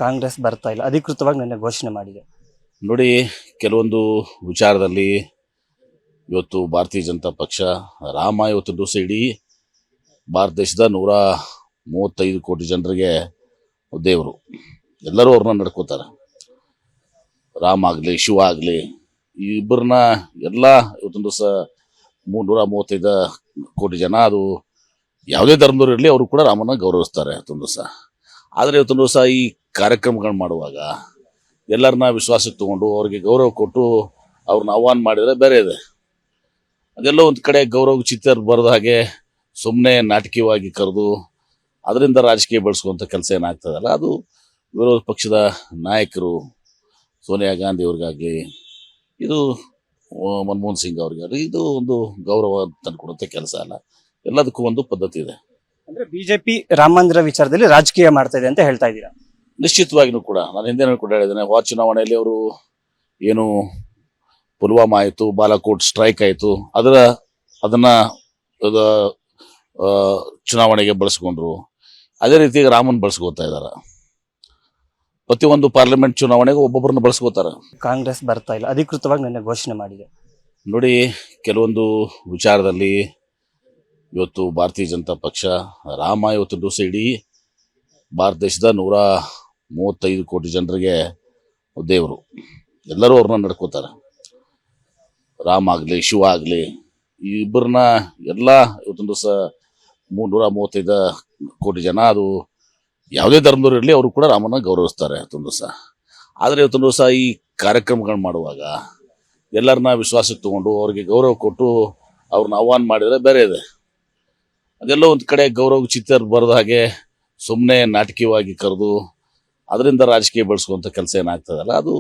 ಕಾಂಗ್ರೆಸ್ ಬರ್ತಾ ಇಲ್ಲ, ಅಧಿಕೃತವಾಗಿ ನಿನ್ನೆ ಘೋಷಣೆ ಮಾಡಿದೆ. ನೋಡಿ, ಕೆಲವೊಂದು ವಿಚಾರದಲ್ಲಿ ಇವತ್ತು ಭಾರತೀಯ ಜನತಾ ಪಕ್ಷ ರಾಮ ಇವತ್ತು ದಿವಸ ಇಡೀ ಭಾರತ ದೇಶದ 135 ಕೋಟಿ ಜನರಿಗೆ ದೇವರು. ಎಲ್ಲರೂ ಅವ್ರನ್ನ ನಡ್ಕೋತಾರೆ. ರಾಮ ಆಗಲಿ, ಶಿವ ಆಗಲಿ, ಈ ಇಬ್ಬರನ್ನ ಎಲ್ಲ ಇವತ್ತೊಂದು ದಿವಸ 135 ಕೋಟಿ ಜನ, ಅದು ಯಾವುದೇ ಧರ್ಮದವ್ರು ಇರಲಿ, ಅವರು ಕೂಡ ರಾಮನ ಗೌರವಿಸ್ತಾರೆ ಇವತ್ತೊಂದು ದಿವಸ. ಆದರೆ ಇವತ್ತೊಂದು ದಿವಸ ಈ ಕಾರ್ಯಕ್ರಮಗಳು ಮಾಡುವಾಗ ಎಲ್ಲರನ್ನ ವಿಶ್ವಾಸಕ್ಕೆ ತಗೊಂಡು ಅವ್ರಿಗೆ ಗೌರವ ಕೊಟ್ಟು ಅವ್ರನ್ನ ಆಹ್ವಾನ ಮಾಡಿದರೆ ಬೇರೆ ಇದೆ. ಅದೆಲ್ಲೋ ಒಂದು ಕಡೆ ಗೌರವ ಚಿತ್ರ ಬರೆದ ಹಾಗೆ ಸುಮ್ಮನೆ ನಾಟಕೀಯವಾಗಿ ಕರೆದು ಅದರಿಂದ ರಾಜಕೀಯ ಬೆಳೆಸ್ಕೊಂಥ ಕೆಲಸ ಏನಾಗ್ತದಲ್ಲ, ಅದು ವಿರೋಧ ಪಕ್ಷದ ನಾಯಕರು ಸೋನಿಯಾ ಗಾಂಧಿ ಅವ್ರಿಗಾಗಲಿ, ಇದು ಮನಮೋಹನ್ ಸಿಂಗ್ ಅವ್ರಿಗಾಗಲಿ, ಇದು ಒಂದು ಗೌರವ ತಂದುಕೊಡುವಂಥ ಕೆಲಸ ಅಲ್ಲ. ಎಲ್ಲದಕ್ಕೂ ಒಂದು ಪದ್ಧತಿ ಇದೆ. ಅಂದ್ರೆ ಬಿಜೆಪಿ ರಾಮ ಮಂದಿರ ವಿಚಾರದಲ್ಲಿ ರಾಜಕೀಯ ಮಾಡ್ತಾ ಇದೆ ಅಂತ ಹೇಳ್ತಾ ಇದ್ದೀರಾ? ನಿಶ್ಚಿತವಾಗಿಯೂ ಕೂಡ ನಾನು ಹಿಂದೆ ಕೂಡ ಹೇಳಿದ್ದೇನೆ. ಹೋದ ಚುನಾವಣೆಯಲ್ಲಿ ಅವರು ಏನು ಪುಲ್ವಾಮಾ ಆಯಿತು, ಬಾಲಾಕೋಟ್ ಸ್ಟ್ರೈಕ್ ಆಯಿತು, ಅದನ್ನ ಚುನಾವಣೆಗೆ ಬಳಸ್ಕೊಂಡ್ರು. ಅದೇ ರೀತಿ ರಾಮನ್ ಬಳಸ್ಕೋತಾ ಇದ್ದಾರೆ. ಪ್ರತಿಯೊಂದು ಪಾರ್ಲಿಮೆಂಟ್ ಚುನಾವಣೆಗೆ ಒಬ್ಬೊಬ್ಬರನ್ನ ಬಳಸ್ಕೋತಾರೆ. ಕಾಂಗ್ರೆಸ್ ಬರ್ತಾ ಇಲ್ಲ, ಅಧಿಕೃತವಾಗಿ ನಿನ್ನೆ ಘೋಷಣೆ ಮಾಡಿದೆ. ನೋಡಿ, ಕೆಲವೊಂದು ವಿಚಾರದಲ್ಲಿ ಇವತ್ತು ಭಾರತೀಯ ಜನತಾ ಪಕ್ಷ ರಾಮ ಇವತ್ತು ದಿವಸ ಇಡೀ ಭಾರತ ದೇಶದ 135 ಕೋಟಿ ಜನರಿಗೆ ದೇವರು. ಎಲ್ಲರೂ ಅವ್ರನ್ನ ನಡ್ಕೋತಾರೆ. ರಾಮ ಆಗಲಿ, ಶಿವ ಆಗಲಿ, ಈ ಇಬ್ಬರನ್ನ ಎಲ್ಲ ಇವತ್ತೊಂದು ದಿವಸ 135 ಕೋಟಿ ಜನ, ಅದು ಯಾವುದೇ ಧರ್ಮದವ್ರು ಇರಲಿ, ಅವರು ಕೂಡ ರಾಮನ ಗೌರವಿಸ್ತಾರೆ ಇವತ್ತೊಂದು ದಿವಸ. ಆದರೆ ಇವತ್ತೊಂದು ದಿವಸ ಈ ಕಾರ್ಯಕ್ರಮಗಳು ಮಾಡುವಾಗ ಎಲ್ಲರನ್ನ ವಿಶ್ವಾಸಕ್ಕೆ ತಗೊಂಡು ಅವ್ರಿಗೆ ಗೌರವ ಕೊಟ್ಟು ಅವ್ರನ್ನ ಆಹ್ವಾನ ಮಾಡಿದರೆ ಬೇರೆ ಇದೆ. ಅದೆಲ್ಲೋ ಒಂದು ಕಡೆ ಗೌರವ ಚಿತ್ರ ಬರೆದ ಹಾಗೆ ಸುಮ್ಮನೆ ನಾಟಕೀಯವಾಗಿ ಕರೆದು ಅದರಿಂದ ರಾಜಕೀಯ ಬೆಳೆಸ್ಕೊಂಥ ಕೆಲಸ ಏನಾಗ್ತದಲ್ಲ, ಅದು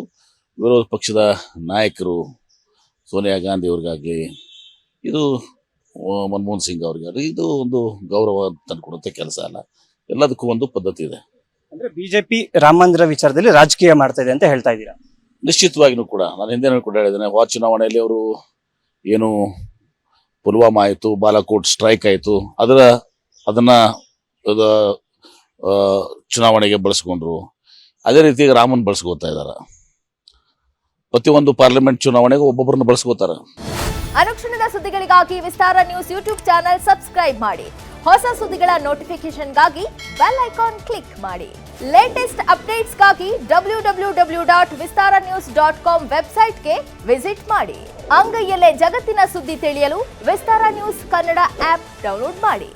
ವಿರೋಧ ಪಕ್ಷದ ನಾಯಕರು ಸೋನಿಯಾ ಗಾಂಧಿ ಅವ್ರಿಗಾಗಲಿ, ಇದು ಮನಮೋಹನ್ ಸಿಂಗ್ ಅವ್ರಿಗಾಗಲಿ, ಇದು ಒಂದು ಗೌರವ ತಂದುಕೊಡುವಂಥ ಕೆಲಸ ಅಲ್ಲ. ಎಲ್ಲದಕ್ಕೂ ಒಂದು ಪದ್ಧತಿ ಇದೆ. ಅಂದ್ರೆ ಬಿಜೆಪಿ ರಾಮ ಮಂದಿರ ವಿಚಾರದಲ್ಲಿ ರಾಜಕೀಯ ಮಾಡ್ತಾ ಇದೆ ಅಂತ ಹೇಳ್ತಾ ಇದ್ದೀರಾ? ನಿಶ್ಚಿತವಾಗಿಯೂ ಕೂಡ ನಾನು ಹಿಂದೆ ಕೂಡ ಹೇಳಿದ್ದೇನೆ. ಹೋದ ಚುನಾವಣೆಯಲ್ಲಿ ಅವರು ಏನು ಪುಲ್ವಾಮಾ ಆಯಿತು, ಬಾಲಾಕೋಟ್ ಸ್ಟ್ರೈಕ್ ಆಯಿತು, ಅದನ್ನ ಚುನಾವಣೆಗೆ ಬಳಸ್ಕೊಂಡ್ರು. ಅದೇ ರೀತಿ ರಾಮನ್ ಬಳಸ್ಕೋತಾ ಇದ್ದಾರೆ. ಪ್ರತಿಯೊಂದು ಪಾರ್ಲಿಮೆಂಟ್ ಚುನಾವಣೆಗೆ ಒಬ್ಬೊಬ್ಬರನ್ನ ಬಳಸ್ಕೋತಾರೆ. ಅನುಕ್ಷಣದ ಸುದ್ದಿಗಳಿಗಾಗಿ ವಿಸ್ತಾರ ನ್ಯೂಸ್ ಯೂಟ್ಯೂಬ್ ಚಾನೆಲ್ ಸಬ್ಸ್ಕ್ರೈಬ್ ಮಾಡಿ. ಹೊಸ ಸುದ್ದಿಗಳ ನೋಟಿಫಿಕೇಶನ್ಗಾಗಿ ಬೆಲ್ ಐಕಾನ್ ಕ್ಲಿಕ್ ಮಾಡಿ. ಲೇಟೆಸ್ಟ್ ಅಪ್ಡೇಟ್ಸ್ಗಾಗಿ www.vistaranews.com ವೆಬ್ಸೈಟ್ಗೆ ವಿಸಿಟ್ ಮಾಡಿ. ಅಂಗೈಯಲ್ಲೇ ಜಗತ್ತಿನ ಸುದ್ದಿ ತಿಳಿಯಲು ವಿಸ್ತಾರ ನ್ಯೂಸ್ ಕನ್ನಡ ಆಪ್ ಡೌನ್ಲೋಡ್ ಮಾಡಿ.